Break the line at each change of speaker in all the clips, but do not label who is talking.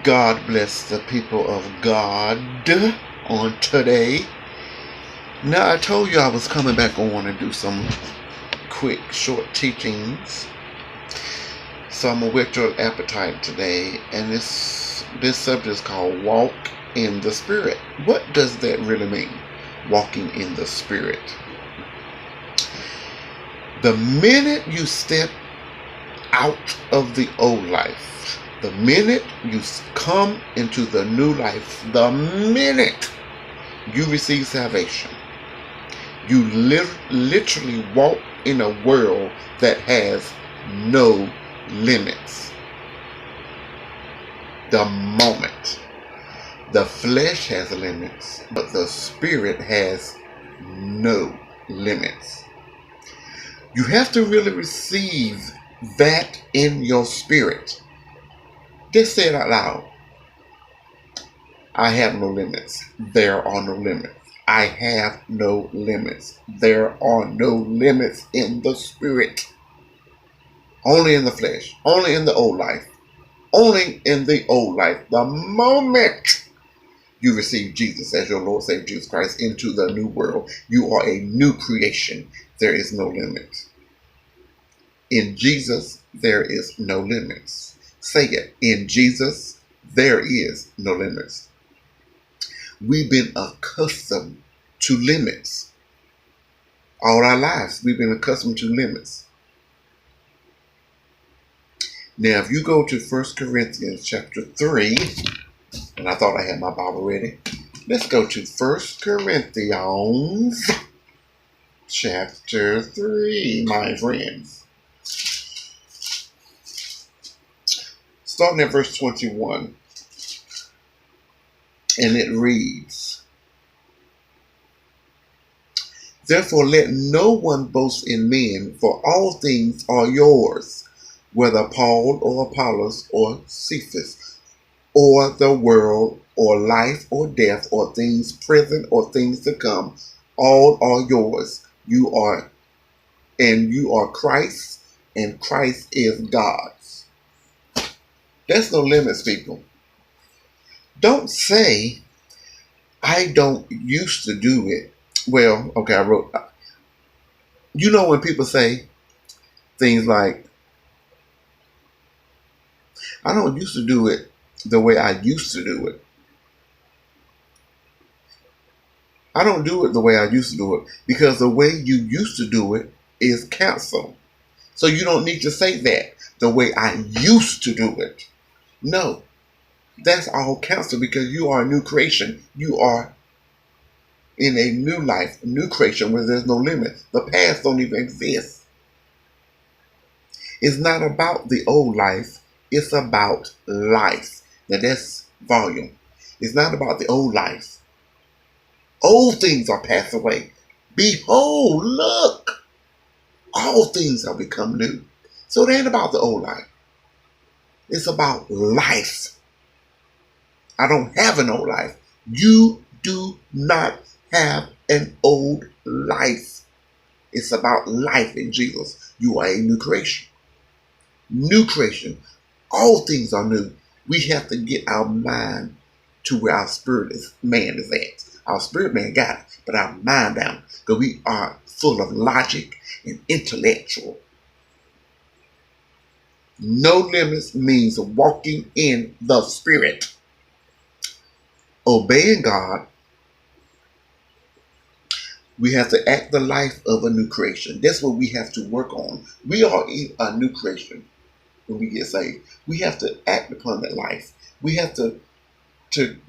God bless the people of God on today. Now, I told you I was coming back on and do some quick, short teachings. So I'm going to whet your appetite today. And this subject is called Walk in the Spirit. What does that really mean? Walking in the Spirit. The minute you step out of the old life, the minute you come into the new life, the minute you receive salvation, you literally walk in a world that has no limits. The moment. The flesh has limits, but the spirit has no limits. You have to really receive that in your spirit. Just say it out loud. I have no limits. There are no limits. I have no limits. There are no limits in the spirit. Only in the flesh. Only in the old life. Only in the old life. The moment you receive Jesus as your Lord, Savior, Jesus Christ, into the new world, you are a new creation. There is no limit. In Jesus, there is no limits. Say it. In Jesus, there is no limits. We've been accustomed to limits. All our lives, we've been accustomed to limits. Now, if you go to 1 Corinthians chapter 3, and I thought I had my Bible ready. Let's go to 1 Corinthians chapter 3, my friends. Starting at verse 21. And it reads, Therefore let no one boast in men, for all things are yours, whether Paul or Apollos or Cephas, or the world, or life or death, or things present or things to come, all are yours. You are Christ, and Christ is God's. There's no limits, people. Don't say, I don't used to do it. Well, okay, you know when people say things like, I don't used to do it the way I used to do it. I don't do it the way I used to do it because the way you used to do it is canceled. So you don't need to say that, the way I used to do it. No, that's all canceled because you are a new creation. You are in a new life, a new creation where there's no limit. The past don't even exist. It's not about the old life. It's about life. Now that's volume. It's not about the old life. Old things are passed away. Behold, look, all things are become new. So it ain't about the old life. It's about life. I don't have an old life. You do not have an old life. It's about life in Jesus. You are a new creation. New creation. All things are new. We have to get our mind to where our man is at. Our spirit man got it, but our mind down. Because we are full of logic and intellectual. No limits means walking in the spirit. Obeying God, we have to act the life of a new creation. That's what we have to work on. We are a new creation when we get saved. We have to act upon that life. We have to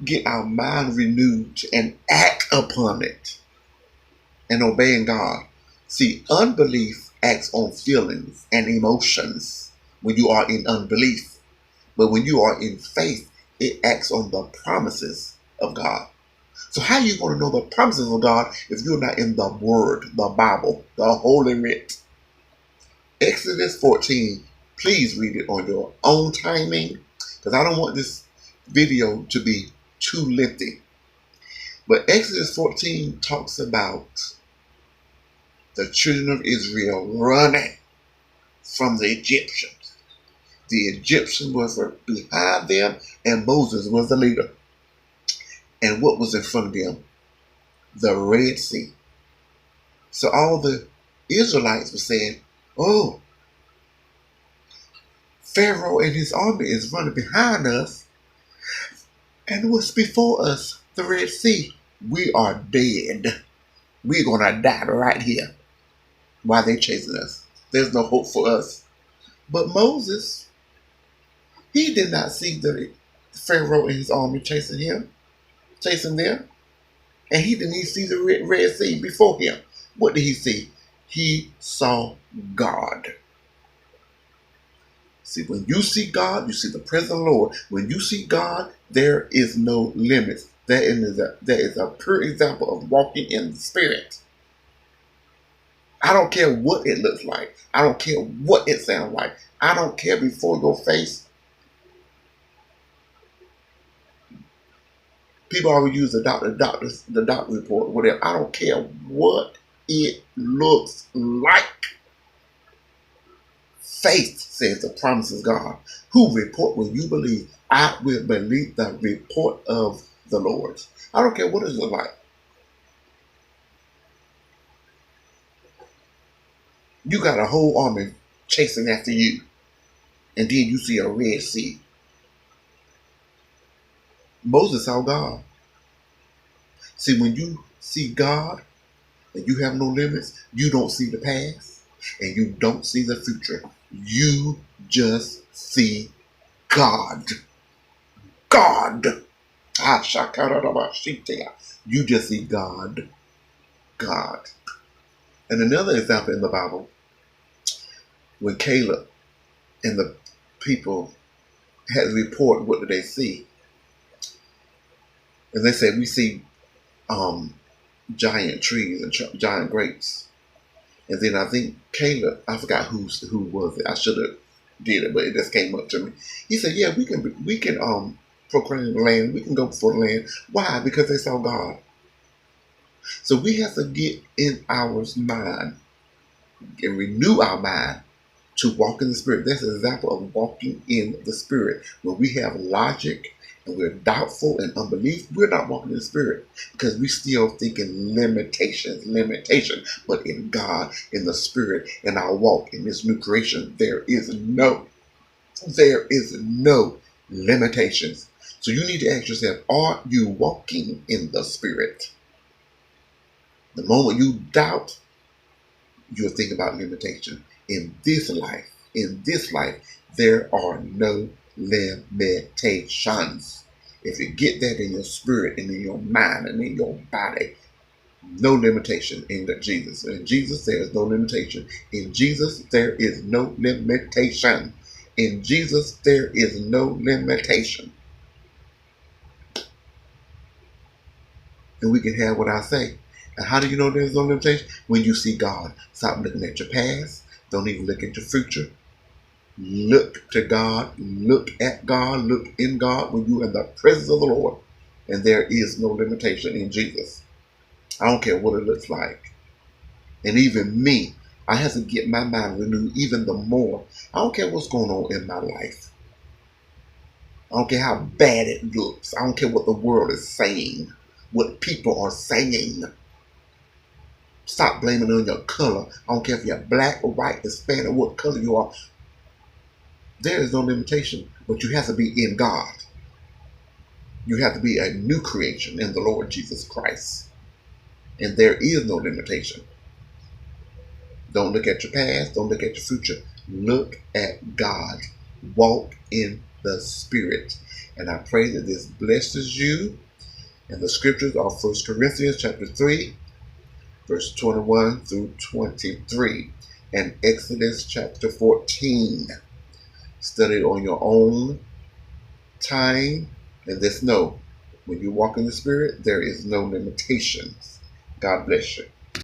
get our mind renewed and act upon it and obeying God. See, unbelief acts on feelings and emotions when you are in unbelief. But when you are in faith, it acts on the promises of God. So how are you going to know the promises of God if you're not in the Word, the Bible, the Holy Writ? Exodus 14, please read it on your own timing because I don't want this video to be too lengthy. But Exodus 14 talks about the children of Israel running from the Egyptians. The Egyptian was behind them, and Moses was the leader. And what was in front of them? The Red Sea. So all the Israelites were saying, oh, Pharaoh and his army is running behind us, and what's before us? The Red Sea. We are dead. We're going to die right here while they're chasing us. There's no hope for us. But Moses, he did not see the Pharaoh and his army chasing them. And he didn't even see the Red Sea before him. What did he see? He saw God. See, when you see God, you see the presence of the Lord. When you see God, there is no limits. That is a pure example of walking in the Spirit. I don't care what it looks like. I don't care what it sounds like. I don't care before your face. People always use the doctor report, whatever. I don't care what it looks like. Faith says the promise of God. Who report when you believe? I will believe the report of the Lord. I don't care what it looks like. You got a whole army chasing after you, and then you see a Red Sea. Moses saw God. See, when you see God and you have no limits, you don't see the past and you don't see the future. You just see God. God. You just see God. God. And another example in the Bible, when Caleb and the people had to report what did they see, and they said, we see giant trees and giant grapes. And then I think Caleb, I forgot who was it. I should have did it, but it just came up to me. He said, "Yeah, we can proclaim the land. We can go before the land. Why? Because they saw God. So we have to get in our mind and renew our mind to walk in the Spirit. That's an example of walking in the Spirit. When we have logic and we're doubtful and unbelief, we're not walking in the Spirit because we still thinking limitation. But in God, in the Spirit, in our walk, in this new creation, there is no limitations. So you need to ask yourself, are you walking in the Spirit? The moment you doubt, you'll think about limitation. In this life, there are no limitations. If you get that in your spirit and in your mind and in your body, no limitation in Jesus. In Jesus, there is no limitation. In Jesus, there is no limitation. In Jesus, there is no limitation. And we can have what I say. And how do you know there's no limitation? When you see God. Stop looking at your past. Don't even look at your future. Look to God. Look at God. Look in God when you're in the presence of the Lord. And there is no limitation in Jesus. I don't care what it looks like. And even me, I have to get my mind renewed even the more. I don't care what's going on in my life. I don't care how bad it looks. I don't care what the world is saying. What people are saying. Stop blaming on your color. I don't care if you're black or white, Hispanic, what color you are. There is no limitation, but you have to be in God. You have to be a new creation in the Lord Jesus Christ. And there is no limitation. Don't look at your past. Don't look at your future. Look at God. Walk in the Spirit. And I pray that this blesses you. And the scriptures are 1 Corinthians chapter 3, verse 21 through 23, and Exodus chapter 14. Study it on your own time, and just know, when you walk in the Spirit, there is no limitations. God bless you.